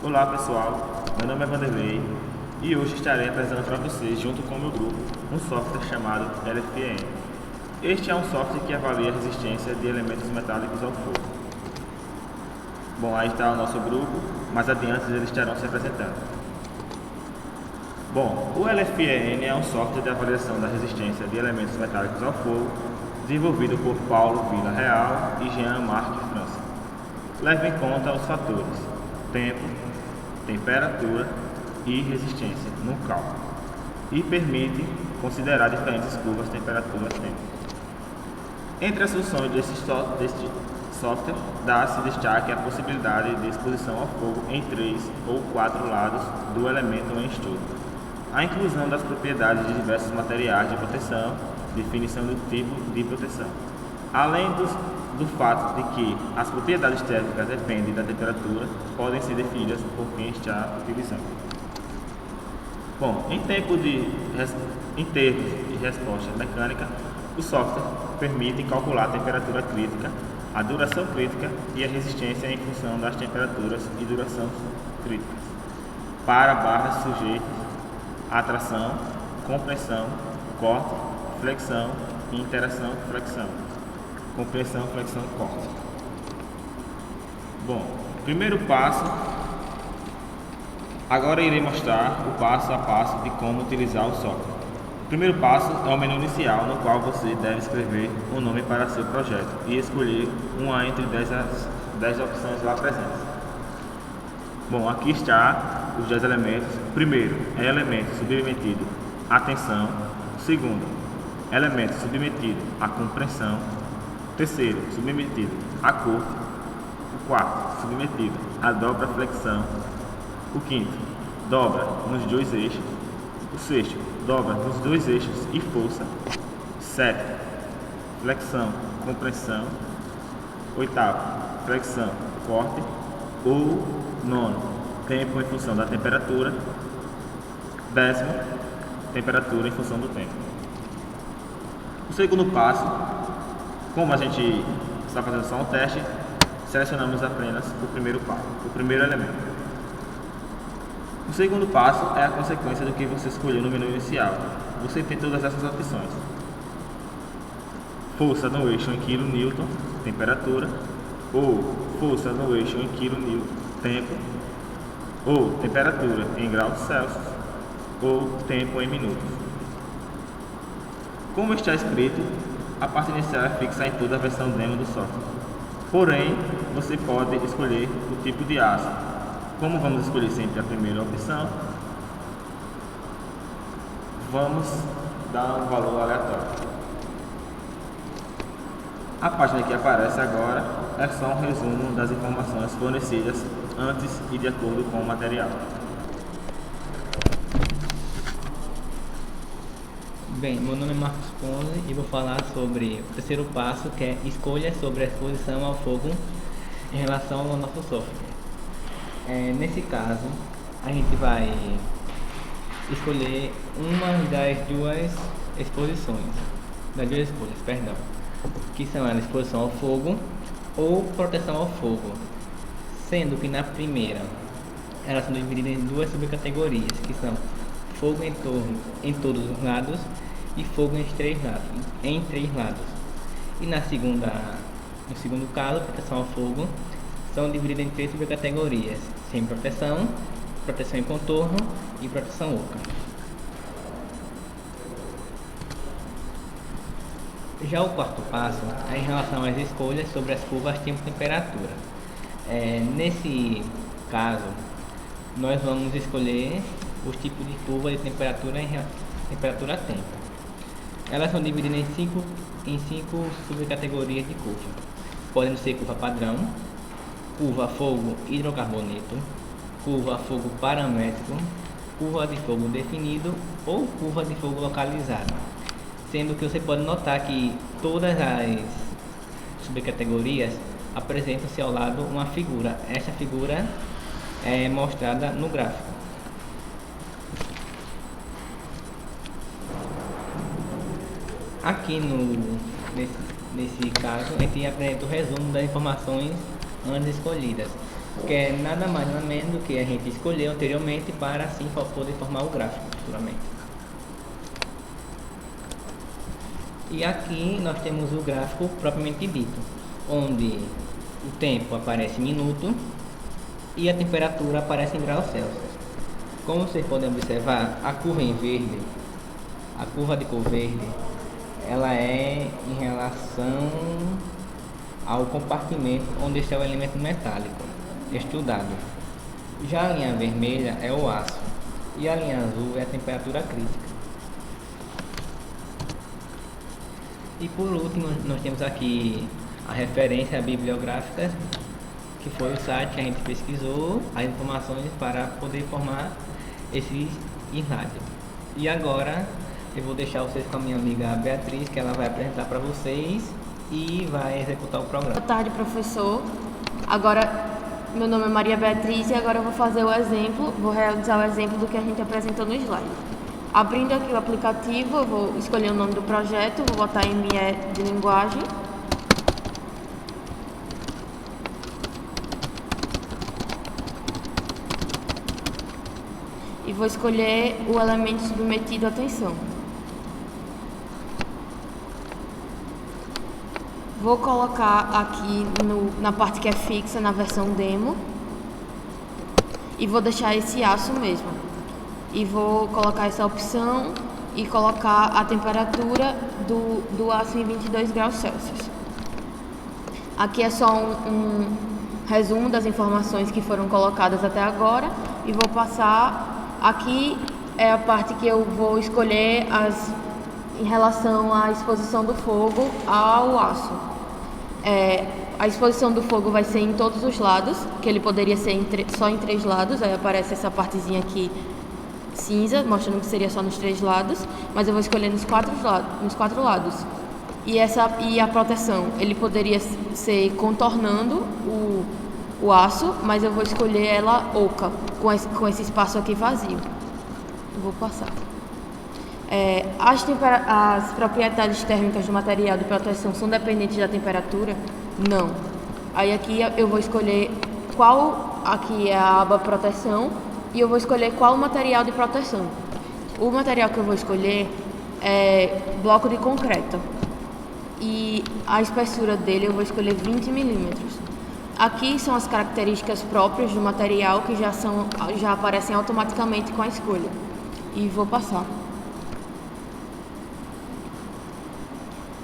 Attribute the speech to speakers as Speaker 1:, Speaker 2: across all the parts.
Speaker 1: Olá pessoal, meu nome é Vanderlei e hoje estarei apresentando para vocês, junto com o meu grupo, um software chamado LFEN. Este é um software que avalia a resistência de elementos metálicos ao fogo. Bom, aí está o nosso grupo, mais adiante eles estarão se apresentando. Bom, o LFEN é um software de avaliação da resistência de elementos metálicos ao fogo, desenvolvido por Paulo Villarreal e Jean-Marc França. Leva em conta os fatores tempo, temperatura e resistência no cálculo e permite considerar diferentes curvas temperatura-tempo. Entre as funções deste software, dá-se destaque a possibilidade de exposição ao fogo em 3 ou 4 lados do elemento em estudo, a inclusão das propriedades de diversos materiais de proteção, definição do tipo de proteção, além do fato de que as propriedades térmicas dependem da temperatura, podem ser definidas por quem está utilizando. Bom, em termos de resposta mecânica, o software permite calcular a temperatura crítica, a duração crítica e a resistência em função das temperaturas e duração críticas para barras sujeitas a tração, compressão, corte, flexão e interação flexão. Compressão, flexão, corte. Bom, primeiro passo. Agora irei mostrar o passo a passo de como utilizar o software. O primeiro passo é o menu inicial, no qual você deve escrever um nome para seu projeto e escolher uma entre 10 opções lá presentes. Bom, aqui está os 10 elementos. Primeiro é elemento submetido à tensão. Segundo, elemento submetido à compressão. Terceiro, submetido a corte. O quarto, submetido a dobra flexão. O quinto, dobra nos dois eixos. O sexto, dobra nos dois eixos e força. Sétimo, flexão, compressão. Oitavo, flexão, corte. Ou nono, tempo em função da temperatura. Décimo, temperatura em função do tempo. O segundo passo, como a gente está fazendo só um teste, selecionamos apenas o primeiro elemento. O segundo passo é a consequência do que você escolheu no menu inicial. Você tem todas essas opções: força no eixo em kN, temperatura, ou força no eixo em kN, tempo, ou temperatura em graus Celsius, ou tempo em minutos. Como está escrito, a parte inicial é fixa em toda a versão demo do software. Porém, você pode escolher o tipo de aço. Como vamos escolher sempre a primeira opção, vamos dar um valor aleatório. A página que aparece agora é só um resumo das informações fornecidas antes e de acordo com o material.
Speaker 2: Bem, meu nome é Marcos Ponzi e vou falar sobre o terceiro passo, que é escolha sobre a exposição ao fogo em relação ao nosso software. Nesse caso, a gente vai escolher uma das duas escolhas, que são a exposição ao fogo ou proteção ao fogo, sendo que na primeira elas são divididas em duas subcategorias, que são fogo em todos os lados e fogo em três lados. E no segundo caso, proteção ao fogo, são divididas em 3 subcategorias: sem proteção, proteção em contorno e proteção oca. Já o quarto passo é em relação às escolhas sobre as curvas tempo-temperatura. Nesse caso, nós vamos escolher os tipos de curva de temperatura em temperatura-tempo. Elas são divididas em cinco subcategorias de curva, podendo ser curva padrão, curva fogo hidrocarboneto, curva fogo paramétrico, curva de fogo definido ou curva de fogo localizado. Sendo que você pode notar que todas as subcategorias apresentam-se ao lado uma figura. Esta figura é mostrada no gráfico. Aqui nesse caso, a gente apresenta o resumo das informações antes escolhidas. que é nada mais nada menos do que a gente escolheu anteriormente para assim poder formar o gráfico futuramente. E aqui nós temos o gráfico propriamente dito, onde o tempo aparece em minuto e a temperatura aparece em graus Celsius. Como vocês podem observar, a curva em verde, a curva de cor verde, ela é em relação ao compartimento onde está o elemento metálico estudado. Já a linha vermelha é o aço e a linha azul é a temperatura crítica. E por último, nós temos aqui a referência bibliográfica, que foi o site que a gente pesquisou as informações para poder formar esse slides. E agora eu vou deixar vocês com a minha amiga Beatriz, que ela vai apresentar para vocês e vai executar o programa.
Speaker 3: Boa tarde, professor. Agora, meu nome é Maria Beatriz e agora eu vou fazer o exemplo, vou realizar o exemplo do que a gente apresentou no slide. Abrindo aqui o aplicativo, eu vou escolher o nome do projeto, vou botar ME de linguagem. E vou escolher o elemento submetido à atenção. Vou colocar aqui na parte que é fixa, na versão demo. E vou deixar esse aço mesmo. E vou colocar essa opção e colocar a temperatura do aço em 22 graus Celsius. Aqui é só um resumo das informações que foram colocadas até agora. E vou passar, aqui é a parte que eu vou escolher em relação à exposição do fogo ao aço. A exposição do fogo vai ser em todos os lados, que ele poderia ser só em 3 lados, aí aparece essa partezinha aqui cinza, mostrando que seria só nos 3 lados, mas eu vou escolher nos 4 lados. E a proteção, ele poderia ser contornando o aço, mas eu vou escolher ela oca, com esse espaço aqui vazio. Vou passar. As propriedades térmicas do material de proteção são dependentes da temperatura? Não. Aí aqui eu vou escolher aqui é a aba proteção, e eu vou escolher qual material de proteção. O material que eu vou escolher é bloco de concreto. E a espessura dele eu vou escolher 20 milímetros. Aqui são as características próprias do material que já aparecem automaticamente com a escolha. E vou passar.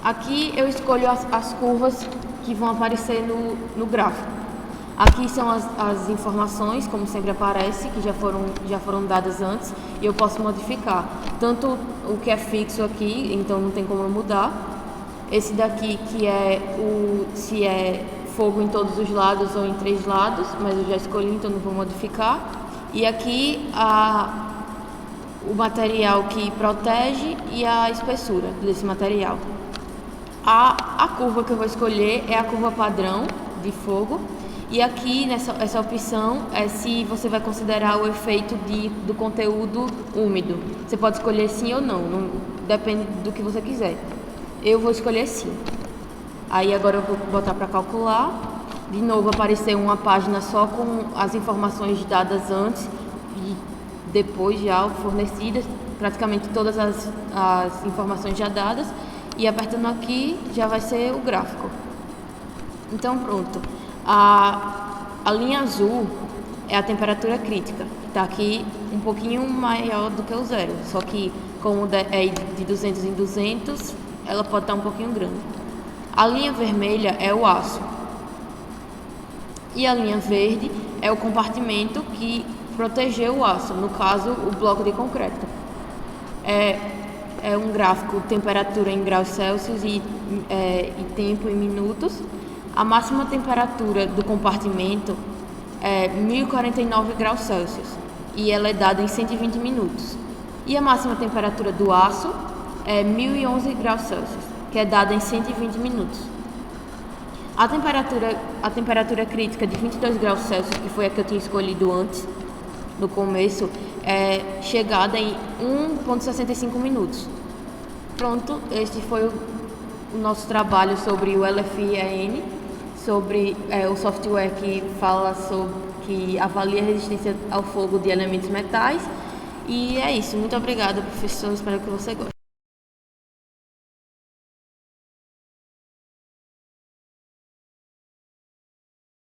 Speaker 3: Aqui eu escolho as curvas que vão aparecer no gráfico. Aqui são as informações, como sempre aparece, que já foram dadas antes, e eu posso modificar. Tanto o que é fixo aqui, então não tem como eu mudar. Esse daqui que é se é fogo em todos os lados ou em 3 lados, mas eu já escolhi, então não vou modificar. E aqui o material que protege e a espessura desse material. A curva que eu vou escolher é a curva padrão de fogo. E aqui, essa opção, é se você vai considerar o efeito do conteúdo úmido. Você pode escolher sim ou não, depende do que você quiser. Eu vou escolher sim. Aí agora eu vou botar para calcular. De novo aparecer uma página só com as informações dadas antes e depois já fornecidas, praticamente todas as informações já dadas. E apertando aqui já vai ser o gráfico. Então pronto. A linha azul é a temperatura crítica, que está aqui um pouquinho maior do que o zero, só que como é de 200 em 200, ela pode estar um pouquinho grande. A linha vermelha é o aço e a linha verde é o compartimento que protegeu o aço, no caso o bloco de concreto. É um gráfico temperatura em graus Celsius e tempo em minutos. A máxima temperatura do compartimento é 1049 graus Celsius e ela é dada em 120 minutos. E a máxima temperatura do aço é 1011 graus Celsius, que é dada em 120 minutos. A temperatura crítica de 22 graus Celsius, que foi a que eu tinha escolhido antes, no começo, é chegada em 1,65 minutos. Pronto, este foi o nosso trabalho sobre o LFIEN. sobre o software que fala sobre, que avalia a resistência ao fogo de elementos metais. E é isso. Muito obrigada, professor. Espero que você goste.